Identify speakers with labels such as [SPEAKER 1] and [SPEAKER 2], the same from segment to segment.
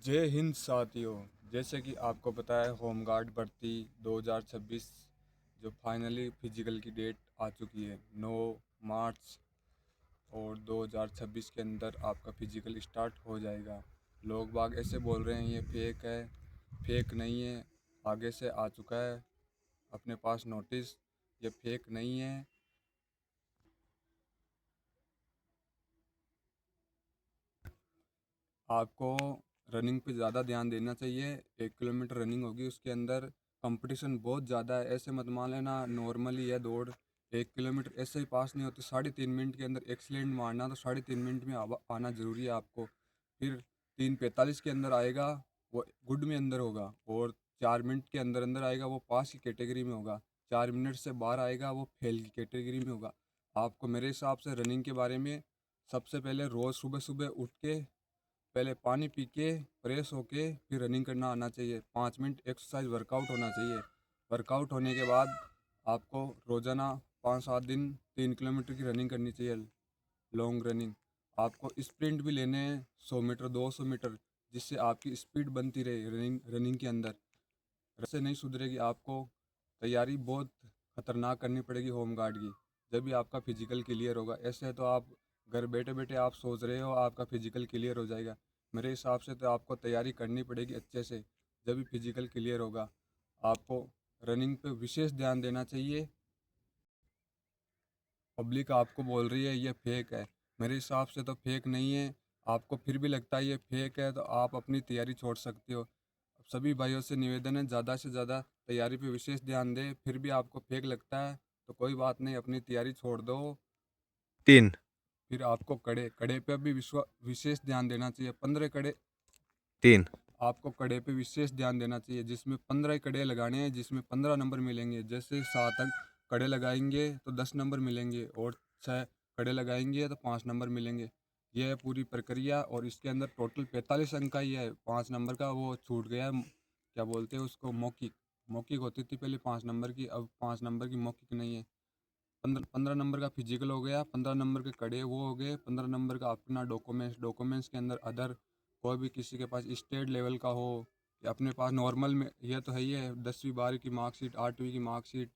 [SPEAKER 1] जय हिंद साथियों। जैसे कि आपको पता है होमगार्ड भर्ती 2026 जो फाइनली फिजिकल की डेट आ चुकी है 9 मार्च, और 2026 के अंदर आपका फिजिकल स्टार्ट हो जाएगा। लोग बाग ऐसे बोल रहे हैं ये फेक है, फेक नहीं है, आगे से आ चुका है अपने पास नोटिस, ये फेक नहीं है। आपको रनिंग पे ज़्यादा ध्यान देना चाहिए। 1 किलोमीटर रनिंग होगी, उसके अंदर कंपटीशन बहुत ज़्यादा है। ऐसे मत मान लेना नॉर्मली है दौड़, 1 किलोमीटर ऐसे ही पास नहीं होती। 3.5 मिनट के अंदर एक्सीलेंट मारना तो 3.5 मिनट में आना ज़रूरी है आपको। फिर 3:45 के अंदर आएगा वो गुड में अंदर होगा, और 4 मिनट के अंदर अंदर आएगा वो पास की कैटेगरी में होगा। 4 मिनट से बाहर आएगा वो फेल की कैटेगरी में होगा। आपको मेरे हिसाब से रनिंग के बारे में सबसे पहले रोज़ सुबह सुबह उठ के पहले पानी पी के फ्रेश होके फिर रनिंग करना आना चाहिए। 5 मिनट एक्सरसाइज वर्कआउट होना चाहिए। वर्कआउट होने के बाद आपको रोज़ाना 5-7 दिन 3 किलोमीटर की रनिंग करनी चाहिए, लॉन्ग रनिंग। आपको स्प्रिंट भी लेने हैं 100 मीटर 200 मीटर, जिससे आपकी स्पीड बनती रहे रनिंग रनिंग के अंदर। ऐसे नहीं सुधरेगी, आपको तैयारी बहुत खतरनाक करनी पड़ेगी होमगार्ड की, जब भी आपका फिजिकल क्लियर होगा। ऐसे तो आप घर बैठे बैठे आप सोच रहे हो आपका फिजिकल क्लियर हो जाएगा। मेरे हिसाब से तो आपको तैयारी करनी पड़ेगी अच्छे से, जब भी फिजिकल क्लियर होगा। आपको रनिंग पे विशेष ध्यान देना चाहिए। पब्लिक आपको बोल रही है ये फेक है, मेरे हिसाब से तो फेक नहीं है। आपको फिर भी लगता है ये फेक है तो आप अपनी तैयारी छोड़ सकते हो। सभी भाइयों से निवेदन है ज़्यादा से ज़्यादा तैयारी पे विशेष ध्यान दें। फिर भी आपको फेक लगता है तो कोई बात नहीं, अपनी तैयारी छोड़ दो।
[SPEAKER 2] 3।
[SPEAKER 1] फिर आपको कड़े कड़े पे भी विशेष ध्यान देना चाहिए। 15 कड़े,
[SPEAKER 2] 3।
[SPEAKER 1] आपको कड़े पे विशेष ध्यान देना चाहिए, जिसमें 15 कड़े लगाने हैं, जिसमें 15 नंबर मिलेंगे। जैसे 7 कड़े लगाएंगे तो 10 नंबर मिलेंगे, और 6 कड़े लगाएंगे तो 5 नंबर मिलेंगे। यह है पूरी प्रक्रिया, और इसके अंदर टोटल 45 अंक का ही है। 5 नंबर का वो छूट गया है, क्या बोलते हैं उसको, मौखिक। मौखिक होती थी पहले 5 नंबर की, अब 5 नंबर की मौखिक नहीं है। 15 15 नंबर का फिजिकल हो गया, 15 नंबर के कड़े वो हो गए, 15 नंबर का अपना डॉक्यूमेंट्स। डॉक्यूमेंट्स के अंदर अदर कोई भी किसी के पास स्टेट लेवल का हो, या अपने पास नॉर्मल में, यह तो है ही है 10वीं 12वीं की मार्कशीट, 8वीं की मार्कशीट,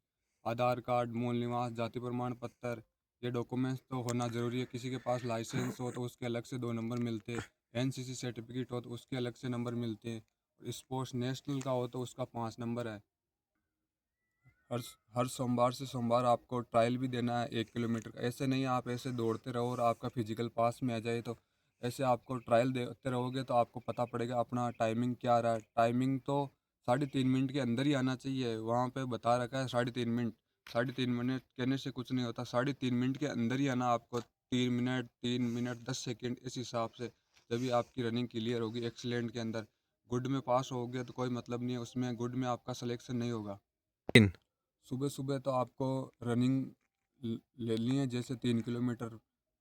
[SPEAKER 1] आधार कार्ड, मूल निवास, जाति प्रमाण पत्र, ये डॉक्यूमेंट्स तो होना ज़रूरी है। किसी के पास लाइसेंस हो तो उसके अलग से 2 नंबर मिलते हैं। एनसीसी सर्टिफिकेट हो तो उसके अलग से नंबर मिलते हैं। स्पोर्ट्स नेशनल का हो तो उसका 5 नंबर है। हर हर सोमवार से सोमवार आपको ट्रायल भी देना है 1 किलोमीटर का। ऐसे नहीं आप ऐसे दौड़ते रहो और आपका फिजिकल पास में आ जाए, तो ऐसे आपको ट्रायल देते रहोगे तो आपको पता पड़ेगा अपना टाइमिंग क्या रहा है। टाइमिंग तो 3.5 मिनट के अंदर ही आना चाहिए। वहाँ पे बता रखा है 3.5 मिनट। 3.5 मिनट कहने से कुछ नहीं होता, 3.5 मिनट के अंदर ही आना आपको। 3 मिनट 3 मिनट 10 सेकेंड इस हिसाब से, जब भी आपकी रनिंग क्लियर होगी एक्सीलेंट के अंदर। गुड में पास हो गया तो कोई मतलब नहीं है, उसमें गुड में आपका सिलेक्शन नहीं होगा।
[SPEAKER 2] 3।
[SPEAKER 1] सुबह सुबह तो आपको रनिंग लेनी है, जैसे 3 किलोमीटर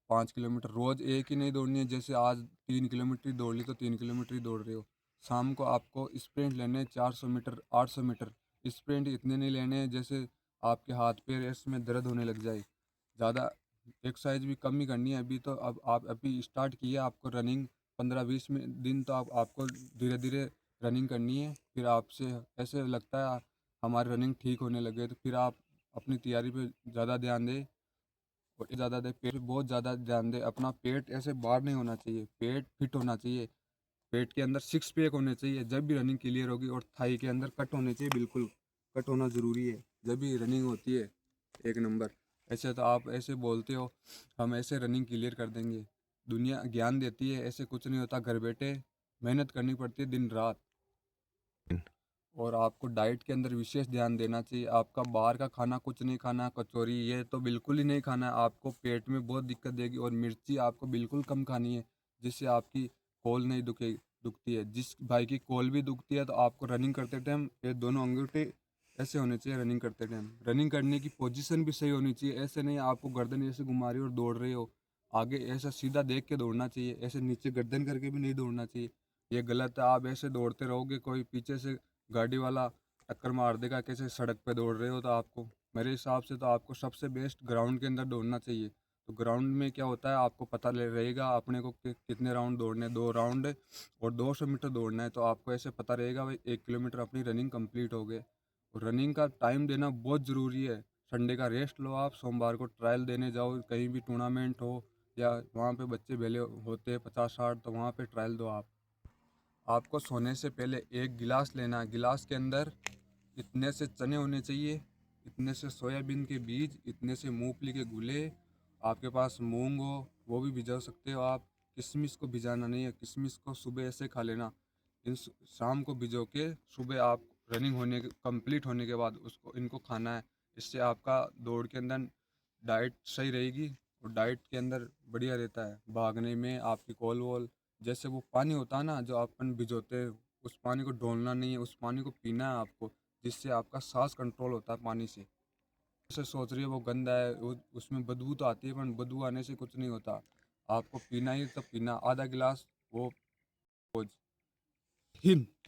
[SPEAKER 1] 5 किलोमीटर रोज़ एक ही नहीं दौड़नी है। जैसे आज 3 किलोमीटर ही दौड़ ली तो 3 किलोमीटर ही दौड़ रहे हो। शाम को आपको स्प्रिंट लेने हैं 400 मीटर 800 मीटर। स्प्रिंट इतने नहीं लेने हैं जैसे आपके हाथ पैर इसमें दर्द होने लग जाए। ज़्यादा एक्सरसाइज भी कम ही करनी है अभी तो। अब आप अभी स्टार्ट किए, आपको रनिंग 15-20 दिन तो आपको धीरे धीरे रनिंग करनी है। फिर आपसे ऐसे लगता है हमारी रनिंग ठीक होने लगे, तो फिर आप अपनी तैयारी पे ज़्यादा ध्यान दें। और ज़्यादा दें, पेट पे बहुत ज़्यादा ध्यान दें। अपना पेट ऐसे बाहर नहीं होना चाहिए, पेट फिट होना चाहिए। पेट के अंदर 6 पैक होने चाहिए जब भी रनिंग क्लियर होगी, और थाई के अंदर कट होने चाहिए, बिल्कुल कट होना ज़रूरी है जब भी रनिंग होती है 1 नंबर। ऐसे तो आप ऐसे बोलते हो हम ऐसे रनिंग क्लियर कर देंगे, दुनिया ज्ञान देती है ऐसे कुछ नहीं होता। घर बैठे मेहनत करनी पड़ती है दिन रात। और आपको डाइट के अंदर विशेष ध्यान देना चाहिए। आपका बाहर का खाना कुछ नहीं खाना, कचौरी ये तो बिल्कुल ही नहीं खाना है। आपको पेट में बहुत दिक्कत देगी, और मिर्ची आपको बिल्कुल कम खानी है, जिससे आपकी कोल नहीं दुखती है। जिस भाई की कोल भी दुखती है तो आपको रनिंग करते टाइम ये दोनों अंगूठे ऐसे होने चाहिए। रनिंग करते टाइम रनिंग करने की पोजीशन भी सही होनी चाहिए। ऐसे नहीं आपको गर्दन ऐसे घुमा रही हो और दौड़ रहे हो, आगे ऐसा सीधा देख के दौड़ना चाहिए, ऐसे नीचे गर्दन करके भी नहीं दौड़ना चाहिए। ये गलत है। आप ऐसे दौड़ते रहोगे, कोई पीछे से गाड़ी वाला टक्कर मार देगा, कैसे सड़क पे दौड़ रहे हो तो आपको, मेरे हिसाब से तो आपको सबसे बेस्ट ग्राउंड के अंदर दौड़ना चाहिए। तो ग्राउंड में क्या होता है, आपको पता ले रहेगा अपने को कि कितने राउंड दौड़ने हैं, 2 राउंड और 200 मीटर दौड़ना है, तो आपको ऐसे पता रहेगा भाई 1 किलोमीटर अपनी रनिंग कंप्लीट हो गए। और रनिंग का टाइम देना बहुत ज़रूरी है। संडे का रेस्ट लो आप, सोमवार को ट्रायल देने जाओ, कहीं भी टूर्नामेंट हो या वहाँ पे बच्चे भेले होते हैं 50-60, तो वहाँ पे ट्रायल दो आप। आपको सोने से पहले एक गिलास लेना है, गिलास के अंदर इतने से चने होने चाहिए, इतने से सोयाबीन के बीज, इतने से मूंगफली के गुले, आपके पास मूंग हो वो भी भिजो सकते हो आप। किशमिश को भिजाना नहीं है, किशमिश को सुबह ऐसे खा लेना। शाम को भिजो के सुबह आप रनिंग होने के कंप्लीट होने के बाद उसको इनको खाना है। इससे आपका दौड़ के अंदर डाइट सही रहेगी और डाइट के अंदर बढ़िया रहता है। भागने में आपकी कॉल वॉल, जैसे वो पानी होता है ना जो अपन भिजोते हैं, उस पानी को डोलना नहीं है, उस पानी को पीना है आपको, जिससे आपका सांस कंट्रोल होता है पानी से। जैसे सोच रही है वो गंदा है, वो उसमें बदबू तो आती है, पर बदबू आने से कुछ नहीं होता। आपको पीना ही तब पीना, आधा गिलास वो रोज। हिन